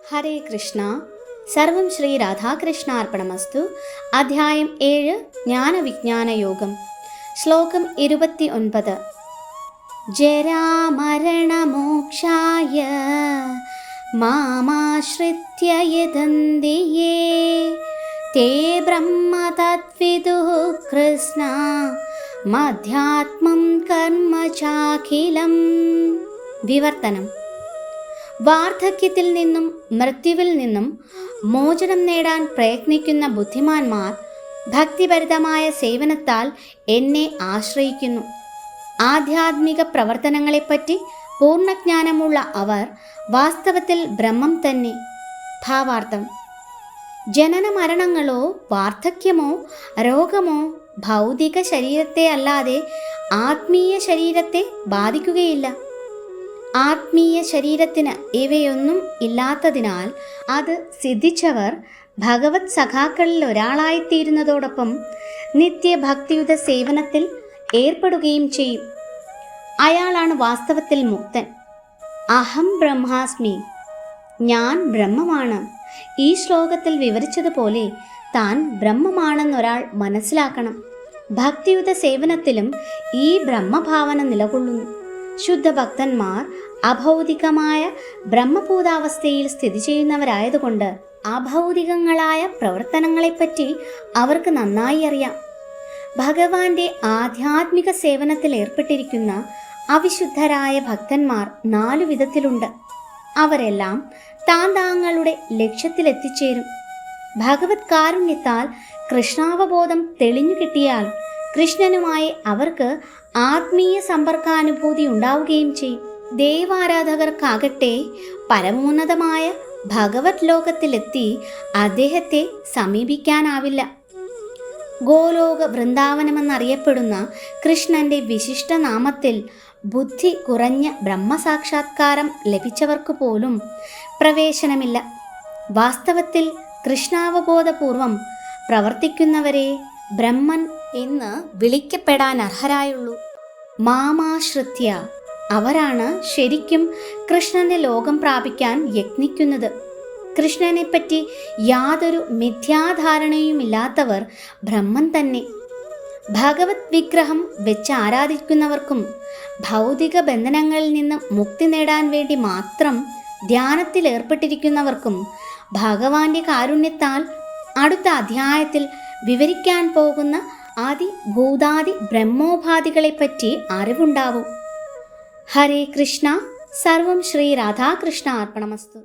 ഹരേ കൃഷ്ണ. സർവം ശ്രീ രാധാകൃഷ്ണാർപ്പണമസ്തു. അധ്യായം 7 ജ്ഞാനവിജ്ഞാന യോഗം. ശ്ലോകം 29. ജരാമരണമോക്ഷായ മാമാശ്രിത്യ യതന്തി യേ തേ ബ്രഹ്മ തദ്വിദുഃ കൃഷ്ണ മധ്യാത്മം കർമ്മ ചാഖിലം. വിവർത്തനം. വാർദ്ധക്യത്തിൽ നിന്നും മൃത്യുവിൽ നിന്നും മോചനം നേടാൻ പ്രയത്നിക്കുന്ന ബുദ്ധിമാന്മാർ ഭക്തിഭരിതമായ സേവനത്താൽ എന്നെ ആശ്രയിക്കുന്നു. ആധ്യാത്മിക പ്രവർത്തനങ്ങളെപ്പറ്റി പൂർണ്ണജ്ഞാനമുള്ള അവർ വാസ്തവത്തിൽ ബ്രഹ്മം തന്നെ. ഭാവാർത്ഥം: ജനന മരണങ്ങളോ വാർദ്ധക്യമോ രോഗമോ ഭൗതിക ശരീരത്തെ അല്ലാതെ ആത്മീയ ശരീരത്തെ ബാധിക്കുകയില്ല. ആത്മീയ ശരീരത്തിന് ഇവയൊന്നും ഇല്ലാത്തതിനാൽ അത് സിദ്ധിച്ചവർ ഭഗവത് സഖാക്കളിൽ ഒരാളായിത്തീരുന്നതോടൊപ്പം നിത്യഭക്തിയുത സേവനത്തിൽ ഏർപ്പെടുകയും ചെയ്യും. അയാളാണ് വാസ്തവത്തിൽ മുക്തൻ. അഹം ബ്രഹ്മാസ്മി, ഞാൻ ബ്രഹ്മമാണ്. ഈ ശ്ലോകത്തിൽ വിവരിച്ചതുപോലെ താൻ ബ്രഹ്മമാണെന്നൊരാൾ മനസ്സിലാക്കണം. ഭക്തിയുത സേവനത്തിലും ഈ ബ്രഹ്മഭാവന നിലകൊള്ളുന്നു. ശുദ്ധഭക്തന്മാർ അഭൗതികമായ ബ്രഹ്മഭൂതാവസ്ഥയിൽ സ്ഥിതി ചെയ്യുന്നവരായതുകൊണ്ട് അഭൗതികങ്ങളായ പ്രവർത്തനങ്ങളെപ്പറ്റി അവർക്ക് നന്നായി അറിയാം. ഭഗവാന്റെ ആധ്യാത്മിക സേവനത്തിൽ ഏർപ്പെട്ടിരിക്കുന്ന അവിശുദ്ധരായ ഭക്തന്മാർ 4 വിധത്തിലുണ്ട്. അവരെല്ലാം താങ്കളുടെ ലക്ഷ്യത്തിലെത്തിച്ചേരും. ഭഗവത് കാരുണ്യത്താൽ കൃഷ്ണാവബോധം തെളിഞ്ഞു കിട്ടിയാൽ കൃഷ്ണനുമായി അവർക്ക് ആത്മീയ സമ്പർക്കാനുഭൂതി ഉണ്ടാവുകയും ചെയ്യും. ദൈവാരാധകർക്കാകട്ടെ പരമോന്നതമായ ഭഗവത് ലോകത്തിലെത്തി അദ്ദേഹത്തെ സമീപിക്കാനാവില്ല. ഗോലോക വൃന്ദാവനമെന്നറിയപ്പെടുന്ന കൃഷ്ണന്റെ വിശിഷ്ട നാമത്തിൽ ബുദ്ധി കുറഞ്ഞ ബ്രഹ്മസാക്ഷാത്കാരം ലഭിച്ചവർക്ക് പോലും പ്രവേശനമില്ല. വാസ്തവത്തിൽ കൃഷ്ണാവബോധപൂർവം പ്രവർത്തിക്കുന്നവരെ ബ്രഹ്മൻ എന്ന് വിളിക്കപ്പെടാൻ അർഹരായുള്ളൂ. മാമാശ്രിത്യ, അവരാണ് ശരിക്കും കൃഷ്ണന്റെ ലോകം പ്രാപിക്കാൻ യത്നിക്കുന്നത്. കൃഷ്ണനെപ്പറ്റി യാതൊരു മിഥ്യാധാരണയുമില്ലാത്തവർ ബ്രഹ്മൻ തന്നെ. ഭഗവത് വിഗ്രഹം വെച്ച് ആരാധിക്കുന്നവർക്കും ഭൗതിക ബന്ധനങ്ങളിൽ നിന്ന് മുക്തി നേടാൻ വേണ്ടി മാത്രം ധ്യാനത്തിൽ ഏർപ്പെട്ടിരിക്കുന്നവർക്കും ഭഗവാന്റെ കാരുണ്യത്താൽ അടുത്ത അധ്യായത്തിൽ വിവരിക്കാൻ പോകുന്ന ആദിഭൂതാദി ബ്രഹ്മോപാധികളെപ്പറ്റി അറിവുണ്ടാവും. ഹരേ കൃഷ്ണ. സർവം ശ്രീ രാധാകൃഷ്ണ അർപ്പണമസ്തു.